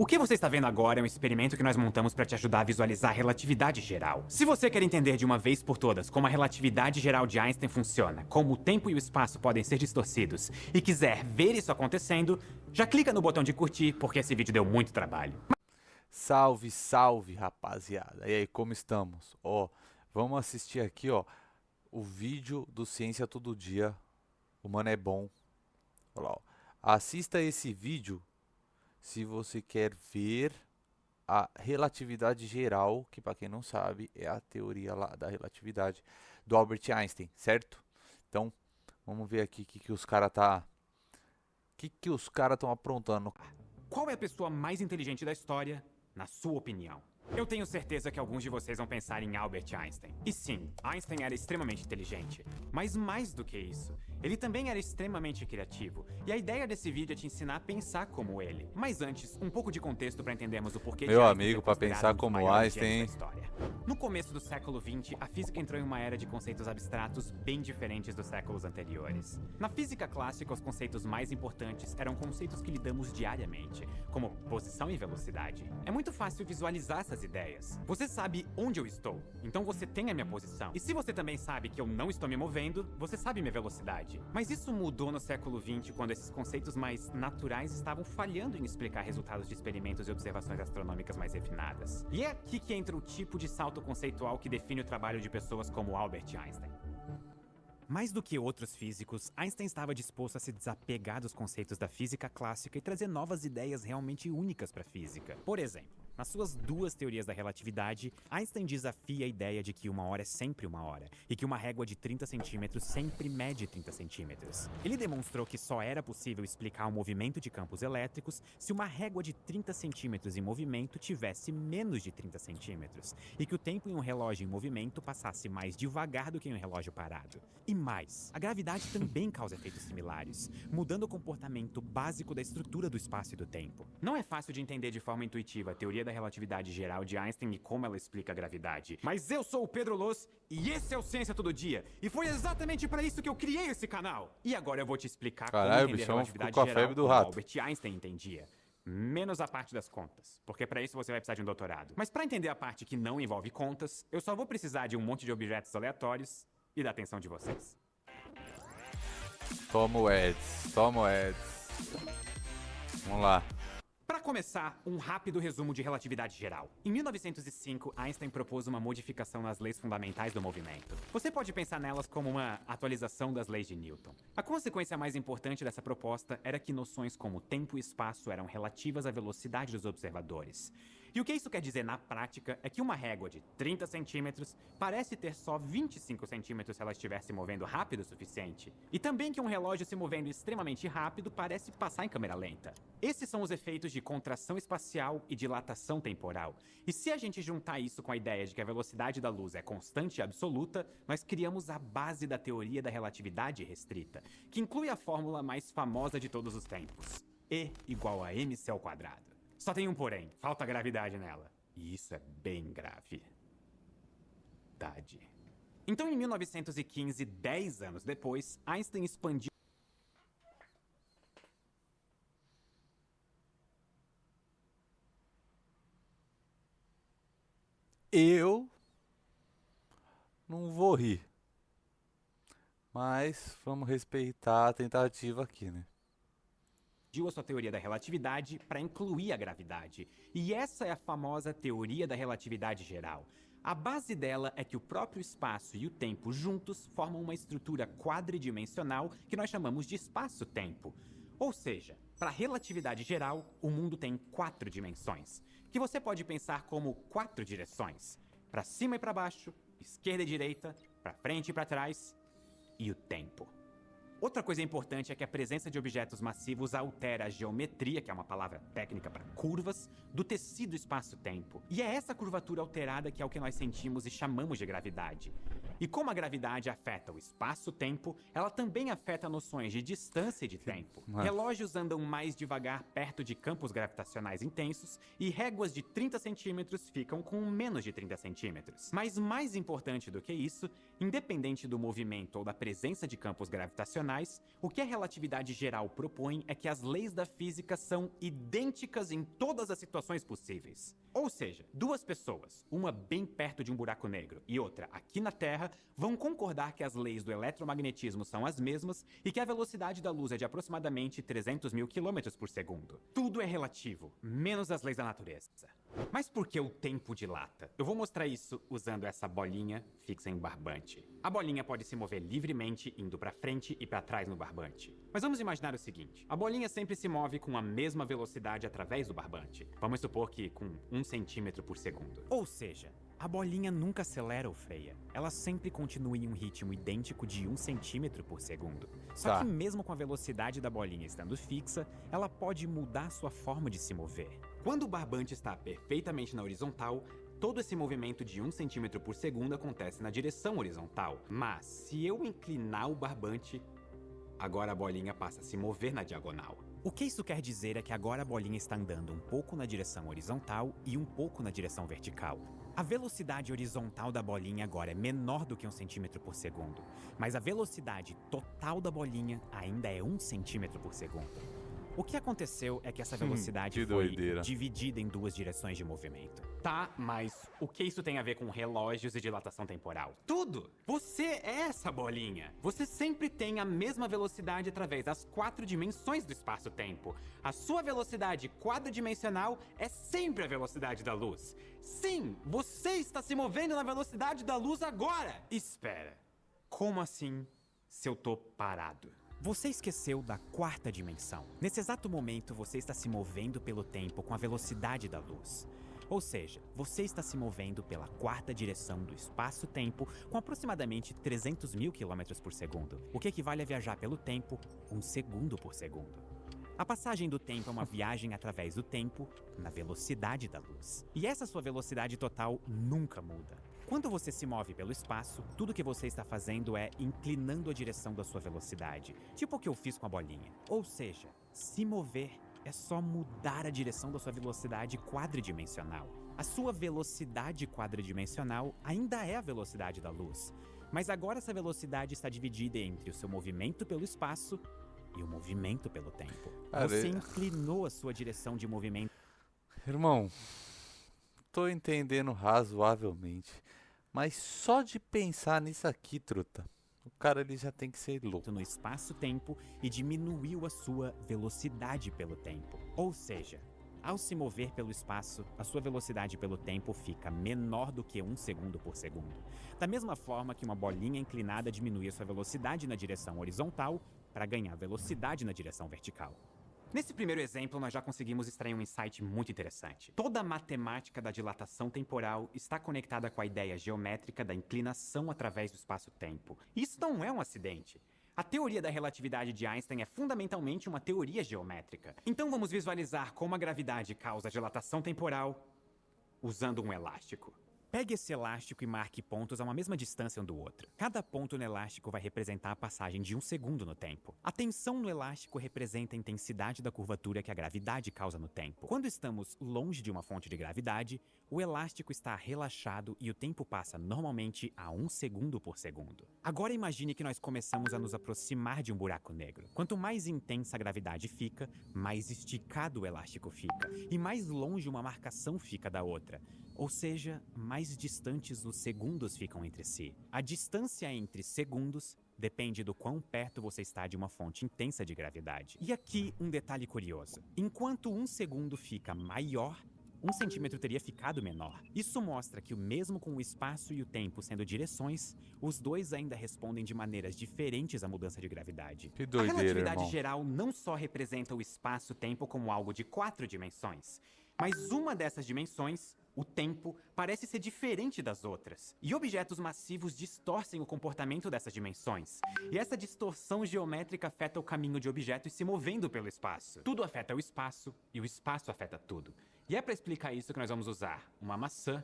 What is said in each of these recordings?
O que você está vendo agora é um experimento que nós montamos para te ajudar a visualizar a relatividade geral. Se você quer entender de uma vez por todas como a relatividade geral de Einstein funciona, como o tempo e o espaço podem ser distorcidos, e quiser ver isso acontecendo, já clica no botão de curtir, porque esse vídeo deu muito trabalho. Salve, salve, rapaziada. E aí, como estamos? Ó, vamos assistir aqui, ó, o vídeo do Ciência Todo Dia. O mano é bom. Olha lá, ó. Assista esse vídeo se você quer ver a relatividade geral, que para quem não sabe, é a teoria lá da relatividade do Albert Einstein, certo? Então, vamos ver aqui o que os caras estão aprontando. Qual é a pessoa mais inteligente da história, na sua opinião? Eu tenho certeza que alguns de vocês vão pensar em Albert Einstein. E sim, Einstein era extremamente inteligente. Mas mais do que isso, ele também era extremamente criativo. E a ideia desse vídeo é te ensinar a pensar como ele. Mas antes, um pouco de contexto para entendermos o porquê de Meu Einstein amigo, ser para considerado pensar um dos como maiores Einstein, gênios da história. No começo do século XX, a física entrou em uma era de conceitos abstratos bem diferentes dos séculos anteriores. Na física clássica, os conceitos mais importantes eram conceitos que lidamos diariamente, como posição e velocidade. É muito fácil visualizar essas ideias. Você sabe onde eu estou, então você tem a minha posição. E se você também sabe que eu não estou me movendo, você sabe minha velocidade. Mas isso mudou no século XX, quando esses conceitos mais naturais estavam falhando em explicar resultados de experimentos e observações astronômicas mais refinadas. E é aqui que entra o tipo de salto conceitual que define o trabalho de pessoas como Albert Einstein. Mais do que outros físicos, Einstein estava disposto a se desapegar dos conceitos da física clássica e trazer novas ideias realmente únicas para a física. Por exemplo, nas suas duas teorias da relatividade, Einstein desafia a ideia de que uma hora é sempre uma hora, e que uma régua de 30 centímetros sempre mede 30 centímetros. Ele demonstrou que só era possível explicar o movimento de campos elétricos se uma régua de 30 centímetros em movimento tivesse menos de 30 centímetros, e que o tempo em um relógio em movimento passasse mais devagar do que em um relógio parado. E mais, a gravidade também causa efeitos similares, mudando o comportamento básico da estrutura do espaço e do tempo. Não é fácil de entender de forma intuitiva a teoria da relatividade geral de Einstein e como ela explica a gravidade. Mas eu sou o Pedro Loz e esse é o Ciência Todo Dia. E foi exatamente para isso que eu criei esse canal. E agora eu vou te explicar como entender bichão, a relatividade ficou com a geral febre do como rato. Albert Einstein entendia. Menos a parte das contas, porque para isso você vai precisar de um doutorado. Mas para entender a parte que não envolve contas, eu só vou precisar de um monte de objetos aleatórios e da atenção de vocês. Toma o Eds, toma o Eds. Vamos lá. Para começar, um rápido resumo de relatividade geral. Em 1905, Einstein propôs uma modificação nas leis fundamentais do movimento. Você pode pensar nelas como uma atualização das leis de Newton. A consequência mais importante dessa proposta era que noções como tempo e espaço eram relativas à velocidade dos observadores. E o que isso quer dizer na prática é que uma régua de 30 centímetros parece ter só 25 centímetros se ela estiver se movendo rápido o suficiente. E também que um relógio se movendo extremamente rápido parece passar em câmera lenta. Esses são os efeitos de contração espacial e dilatação temporal. E se a gente juntar isso com a ideia de que a velocidade da luz é constante e absoluta, nós criamos a base da teoria da relatividade restrita, que inclui a fórmula mais famosa de todos os tempos: E igual a mc ao quadrado. Só tem um porém, falta gravidade nela. E isso é bem grave. Então, em 1915, 10 anos depois, Einstein expandiu. Eu não vou rir, mas vamos respeitar a tentativa aqui, né? A sua teoria da relatividade para incluir a gravidade. E essa é a famosa teoria da relatividade geral. A base dela é que o próprio espaço e o tempo juntos formam uma estrutura quadridimensional que nós chamamos de espaço-tempo. Ou seja, para a relatividade geral, o mundo tem 4 dimensões, que você pode pensar como 4 direções: para cima e para baixo, esquerda e direita, para frente e para trás, e o tempo. Outra coisa importante é que a presença de objetos massivos altera a geometria, que é uma palavra técnica para curvas, do tecido espaço-tempo. E é essa curvatura alterada que é o que nós sentimos e chamamos de gravidade. E como a gravidade afeta o espaço-tempo, ela também afeta noções de distância e de tempo. Relógios andam mais devagar perto de campos gravitacionais intensos e réguas de 30 centímetros ficam com menos de 30 centímetros. Mas mais importante do que isso, independente do movimento ou da presença de campos gravitacionais, o que a relatividade geral propõe é que as leis da física são idênticas em todas as situações possíveis. Ou seja, duas pessoas, uma bem perto de um buraco negro e outra aqui na Terra, vão concordar que as leis do eletromagnetismo são as mesmas e que a velocidade da luz é de aproximadamente 300 mil quilômetros por segundo. Tudo é relativo, menos as leis da natureza. Mas por que o tempo dilata? Eu vou mostrar isso usando essa bolinha fixa em um barbante. A bolinha pode se mover livremente indo para frente e para trás no barbante. Mas vamos imaginar o seguinte: a bolinha sempre se move com a mesma velocidade através do barbante. Vamos supor que com 1 centímetro por segundo. Ou seja, a bolinha nunca acelera ou freia. Ela sempre continua em um ritmo idêntico de 1 centímetro por segundo. Só que mesmo com a velocidade da bolinha estando fixa, ela pode mudar sua forma de se mover. Quando o barbante está perfeitamente na horizontal, todo esse movimento de 1 centímetro por segundo acontece na direção horizontal. Mas se eu inclinar o barbante, agora a bolinha passa a se mover na diagonal. O que isso quer dizer é que agora a bolinha está andando um pouco na direção horizontal e um pouco na direção vertical. A velocidade horizontal da bolinha agora é menor do que 1 centímetro por segundo, mas a velocidade total da bolinha ainda é 1 centímetro por segundo. O que aconteceu é que essa velocidade foi dividida em duas direções de movimento. Tá, mas o que isso tem a ver com relógios e dilatação temporal? Tudo! Você é essa bolinha. Você sempre tem a mesma velocidade através das 4 dimensões do espaço-tempo. A sua velocidade quadridimensional é sempre a velocidade da luz. Sim, você está se movendo na velocidade da luz agora! Espera, como assim se eu tô parado? Você esqueceu da 4ª dimensão. Nesse exato momento, você está se movendo pelo tempo com a velocidade da luz. Ou seja, você está se movendo pela 4ª direção do espaço-tempo com aproximadamente 300 mil quilômetros por segundo, o que equivale a viajar pelo tempo 1 segundo por segundo. A passagem do tempo é uma viagem através do tempo na velocidade da luz. E essa sua velocidade total nunca muda. Quando você se move pelo espaço, tudo que você está fazendo é inclinando a direção da sua velocidade, tipo o que eu fiz com a bolinha. Ou seja, se mover é só mudar a direção da sua velocidade quadridimensional. A sua velocidade quadridimensional ainda é a velocidade da luz, mas agora essa velocidade está dividida entre o seu movimento pelo espaço e o movimento pelo tempo. Você inclinou a sua direção de movimento. Irmão, tô entendendo razoavelmente, mas só de pensar nisso aqui, truta, o cara ele já tem que ser louco. No espaço-tempo e diminuiu a sua velocidade pelo tempo. Ou seja, ao se mover pelo espaço, a sua velocidade pelo tempo fica menor do que 1 segundo por segundo. Da mesma forma que uma bolinha inclinada diminui a sua velocidade na direção horizontal para ganhar velocidade na direção vertical. Nesse primeiro exemplo, nós já conseguimos extrair um insight muito interessante. Toda a matemática da dilatação temporal está conectada com a ideia geométrica da inclinação através do espaço-tempo. Isso não é um acidente. A teoria da relatividade de Einstein é fundamentalmente uma teoria geométrica. Então vamos visualizar como a gravidade causa dilatação temporal usando um elástico. Pegue esse elástico e marque pontos a uma mesma distância um do outro. Cada ponto no elástico vai representar a passagem de 1 segundo no tempo. A tensão no elástico representa a intensidade da curvatura que a gravidade causa no tempo. Quando estamos longe de uma fonte de gravidade, o elástico está relaxado e o tempo passa normalmente a 1 segundo por segundo. Agora imagine que nós começamos a nos aproximar de um buraco negro. Quanto mais intensa a gravidade fica, mais esticado o elástico fica e mais longe uma marcação fica da outra. Ou seja, mais distantes os segundos ficam entre si. A distância entre segundos depende do quão perto você está de uma fonte intensa de gravidade. E aqui um detalhe curioso. Enquanto 1 segundo fica maior, 1 centímetro teria ficado menor. Isso mostra que mesmo com o espaço e o tempo sendo direções, os dois ainda respondem de maneiras diferentes à mudança de gravidade. Que doideira, a relatividade irmão. geral não só representa o espaço-tempo como algo de 4 dimensões, mas uma dessas dimensões, o tempo, parece ser diferente das outras. E objetos massivos distorcem o comportamento dessas dimensões. E essa distorção geométrica afeta o caminho de objetos se movendo pelo espaço. Tudo afeta o espaço e o espaço afeta tudo. E é para explicar isso que nós vamos usar uma maçã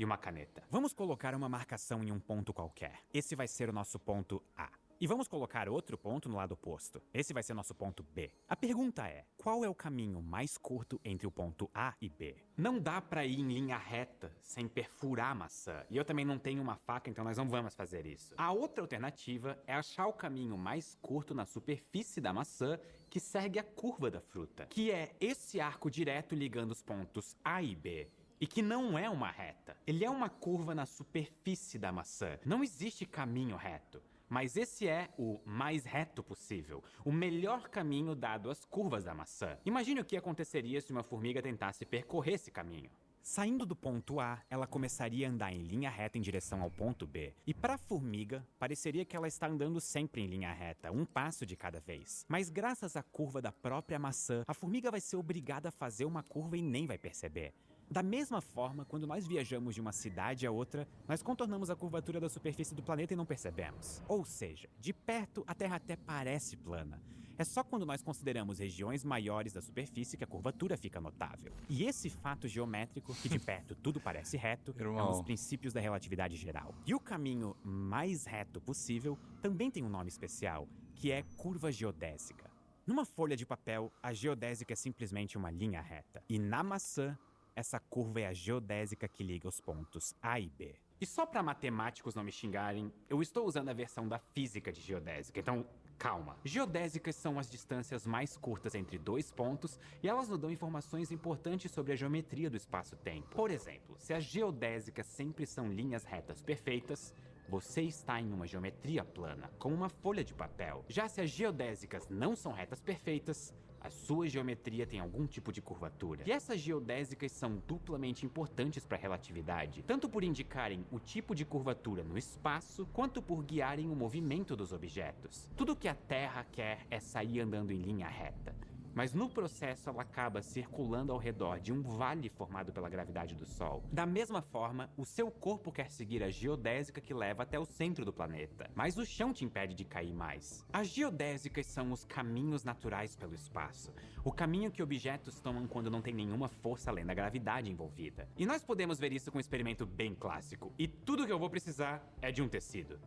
e uma caneta. Vamos colocar uma marcação em um ponto qualquer. Esse vai ser o nosso ponto A. E vamos colocar outro ponto no lado oposto. Esse vai ser nosso ponto B. A pergunta é, qual é o caminho mais curto entre o ponto A e B? Não dá pra ir em linha reta sem perfurar a maçã. E eu também não tenho uma faca, então nós não vamos fazer isso. A outra alternativa é achar o caminho mais curto na superfície da maçã que segue a curva da fruta, que é esse arco direto ligando os pontos A e B. E que não é uma reta. Ele é uma curva na superfície da maçã. Não existe caminho reto. Mas esse é o mais reto possível, o melhor caminho dado as curvas da maçã. Imagine o que aconteceria se uma formiga tentasse percorrer esse caminho. Saindo do ponto A, ela começaria a andar em linha reta em direção ao ponto B. E para a formiga, pareceria que ela está andando sempre em linha reta, um passo de cada vez. Mas graças à curva da própria maçã, a formiga vai ser obrigada a fazer uma curva e nem vai perceber. Da mesma forma, quando nós viajamos de uma cidade a outra, nós contornamos a curvatura da superfície do planeta e não percebemos. Ou seja, de perto a Terra até parece plana. É só quando nós consideramos regiões maiores da superfície que a curvatura fica notável. E esse fato geométrico, que de perto tudo parece reto, é um dos princípios da relatividade geral. E o caminho mais reto possível também tem um nome especial, que é curva geodésica. Numa folha de papel, a geodésica é simplesmente uma linha reta. E na maçã, essa curva é a geodésica que liga os pontos A e B. E só para matemáticos não me xingarem, eu estou usando a versão da física de geodésica, então calma. Geodésicas são as distâncias mais curtas entre dois pontos e elas nos dão informações importantes sobre a geometria do espaço-tempo. Por exemplo, se as geodésicas sempre são linhas retas perfeitas, você está em uma geometria plana, como uma folha de papel. Já se as geodésicas não são retas perfeitas, a sua geometria tem algum tipo de curvatura. E essas geodésicas são duplamente importantes para a relatividade, tanto por indicarem o tipo de curvatura no espaço, quanto por guiarem o movimento dos objetos. Tudo que a Terra quer é sair andando em linha reta. Mas no processo ela acaba circulando ao redor de um vale formado pela gravidade do Sol. Da mesma forma, o seu corpo quer seguir a geodésica que leva até o centro do planeta, mas o chão te impede de cair mais. As geodésicas são os caminhos naturais pelo espaço, o caminho que objetos tomam quando não tem nenhuma força além da gravidade envolvida. E nós podemos ver isso com um experimento bem clássico, e tudo que eu vou precisar é de um tecido.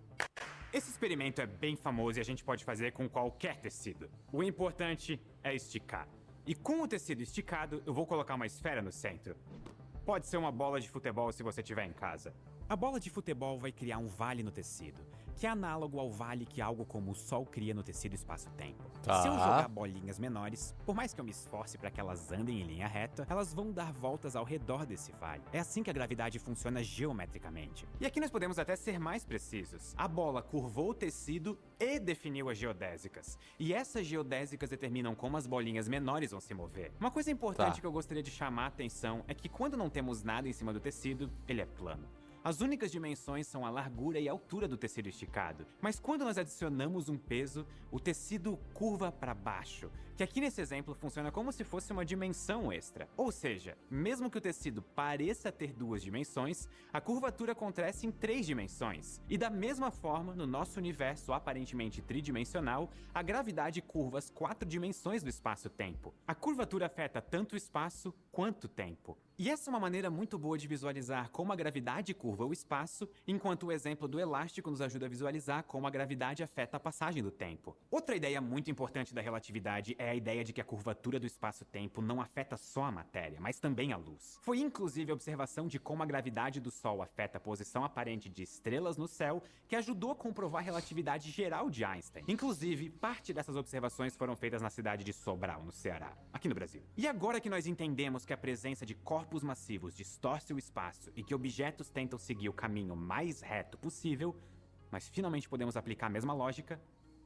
Esse experimento é bem famoso e a gente pode fazer com qualquer tecido. O importante é esticar. E com o tecido esticado, eu vou colocar uma esfera no centro. Pode ser uma bola de futebol se você tiver em casa. A bola de futebol vai criar um vale no tecido, que é análogo ao vale que algo como o Sol cria no tecido espaço-tempo. Se eu jogar bolinhas menores, por mais que eu me esforce para que elas andem em linha reta, elas vão dar voltas ao redor desse vale. É assim que a gravidade funciona geometricamente. E aqui nós podemos até ser mais precisos. A bola curvou o tecido e definiu as geodésicas. E essas geodésicas determinam como as bolinhas menores vão se mover. Uma coisa importante que eu gostaria de chamar a atenção é que quando não temos nada em cima do tecido, ele é plano. As únicas dimensões são a largura e a altura do tecido esticado. Mas quando nós adicionamos um peso, o tecido curva para baixo, que aqui nesse exemplo funciona como se fosse uma dimensão extra. Ou seja, mesmo que o tecido pareça ter duas dimensões, a curvatura acontece em 3 dimensões. E da mesma forma, no nosso universo aparentemente tridimensional, a gravidade curva as 4 dimensões do espaço-tempo. A curvatura afeta tanto o espaço quanto o tempo. E essa é uma maneira muito boa de visualizar como a gravidade curva o espaço, enquanto o exemplo do elástico nos ajuda a visualizar como a gravidade afeta a passagem do tempo. Outra ideia muito importante da relatividade é a ideia de que a curvatura do espaço-tempo não afeta só a matéria, mas também a luz. Foi inclusive a observação de como a gravidade do Sol afeta a posição aparente de estrelas no céu que ajudou a comprovar a relatividade geral de Einstein. Inclusive, parte dessas observações foram feitas na cidade de Sobral, no Ceará, aqui no Brasil. E agora que nós entendemos que a presença de corpos massivos distorce o espaço e que objetos tentam seguir o caminho mais reto possível, nós finalmente podemos aplicar a mesma lógica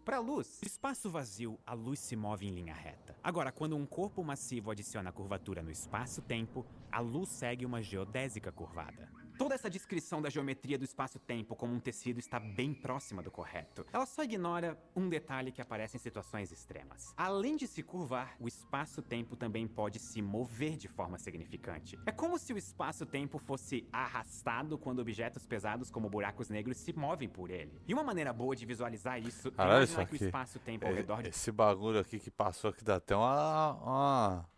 para a luz. No espaço vazio, a luz se move em linha reta. Agora, quando um corpo massivo adiciona curvatura no espaço-tempo, a luz segue uma geodésica curvada. Toda essa descrição da geometria do espaço-tempo como um tecido está bem próxima do correto. Ela só ignora um detalhe que aparece em situações extremas. Além de se curvar, o espaço-tempo também pode se mover de forma significante. É como se o espaço-tempo fosse arrastado quando objetos pesados como buracos negros se movem por ele. E uma maneira boa de visualizar isso é imaginar que o espaço-tempo ao redor de... Esse bagulho aqui que passou aqui dá até uma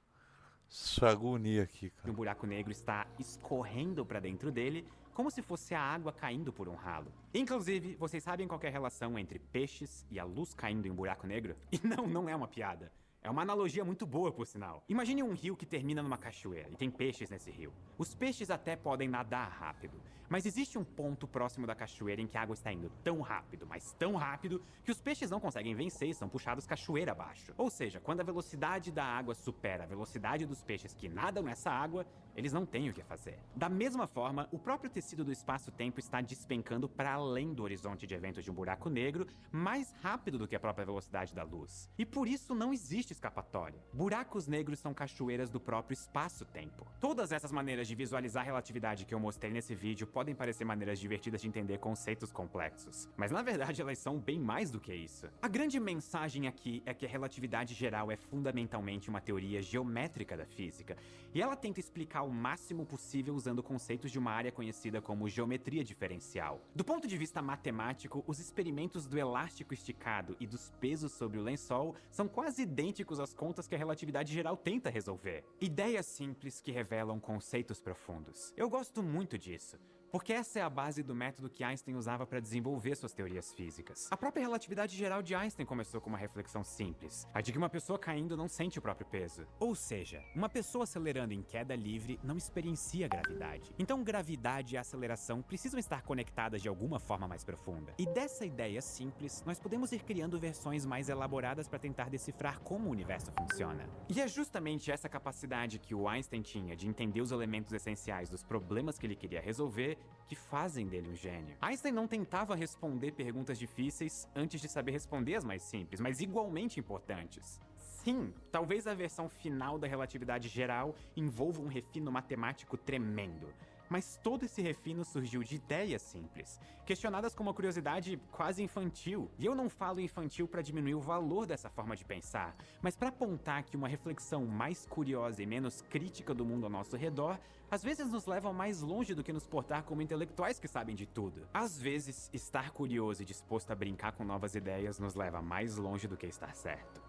agonia aqui, cara. Um buraco negro está escorrendo para dentro dele, como se fosse a água caindo por um ralo. Inclusive, vocês sabem qual que é a relação entre peixes e a luz caindo em um buraco negro? E não é uma piada. É uma analogia muito boa, por sinal. Imagine um rio que termina numa cachoeira e tem peixes nesse rio. Os peixes até podem nadar rápido, mas existe um ponto próximo da cachoeira em que a água está indo tão rápido, mas tão rápido, que os peixes não conseguem vencer e são puxados cachoeira abaixo. Ou seja, quando a velocidade da água supera a velocidade dos peixes que nadam nessa água, eles não têm o que fazer. Da mesma forma, o próprio tecido do espaço-tempo está despencando para além do horizonte de eventos de um buraco negro, mais rápido do que a própria velocidade da luz. E por isso não existe escapatória. Buracos negros são cachoeiras do próprio espaço-tempo. Todas essas maneiras de visualizar a relatividade que eu mostrei nesse vídeo podem parecer maneiras divertidas de entender conceitos complexos, mas na verdade elas são bem mais do que isso. A grande mensagem aqui é que a relatividade geral é fundamentalmente uma teoria geométrica da física, e ela tenta explicar o máximo possível usando conceitos de uma área conhecida como geometria diferencial. Do ponto de vista matemático, os experimentos do elástico esticado e dos pesos sobre o lençol são quase idênticos às contas que a relatividade geral tenta resolver. Ideias simples que revelam conceitos profundos. Eu gosto muito disso, porque essa é a base do método que Einstein usava para desenvolver suas teorias físicas. A própria relatividade geral de Einstein começou com uma reflexão simples, a de que uma pessoa caindo não sente o próprio peso. Ou seja, uma pessoa acelerando em queda livre não experiencia gravidade. Então gravidade e aceleração precisam estar conectadas de alguma forma mais profunda. E dessa ideia simples, nós podemos ir criando versões mais elaboradas para tentar decifrar como o universo funciona. E é justamente essa capacidade que o Einstein tinha de entender os elementos essenciais dos problemas que ele queria resolver que fazem dele um gênio. Einstein não tentava responder perguntas difíceis antes de saber responder as mais simples, mas igualmente importantes. Sim, talvez a versão final da relatividade geral envolva um refino matemático tremendo, mas todo esse refino surgiu de ideias simples, questionadas com uma curiosidade quase infantil. E eu não falo infantil para diminuir o valor dessa forma de pensar, mas para apontar que uma reflexão mais curiosa e menos crítica do mundo ao nosso redor às vezes nos leva mais longe do que nos portar como intelectuais que sabem de tudo. Às vezes, estar curioso e disposto a brincar com novas ideias nos leva mais longe do que estar certo.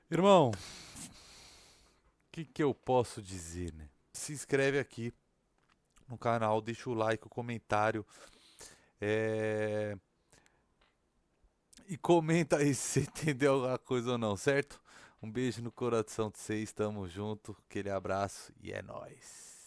Irmão, o que eu posso dizer, né? Se inscreve aqui no canal, deixa o like, o comentário. E comenta aí se você entendeu alguma coisa ou não, certo? Um beijo no coração de vocês, tamo junto, aquele abraço e é nóis.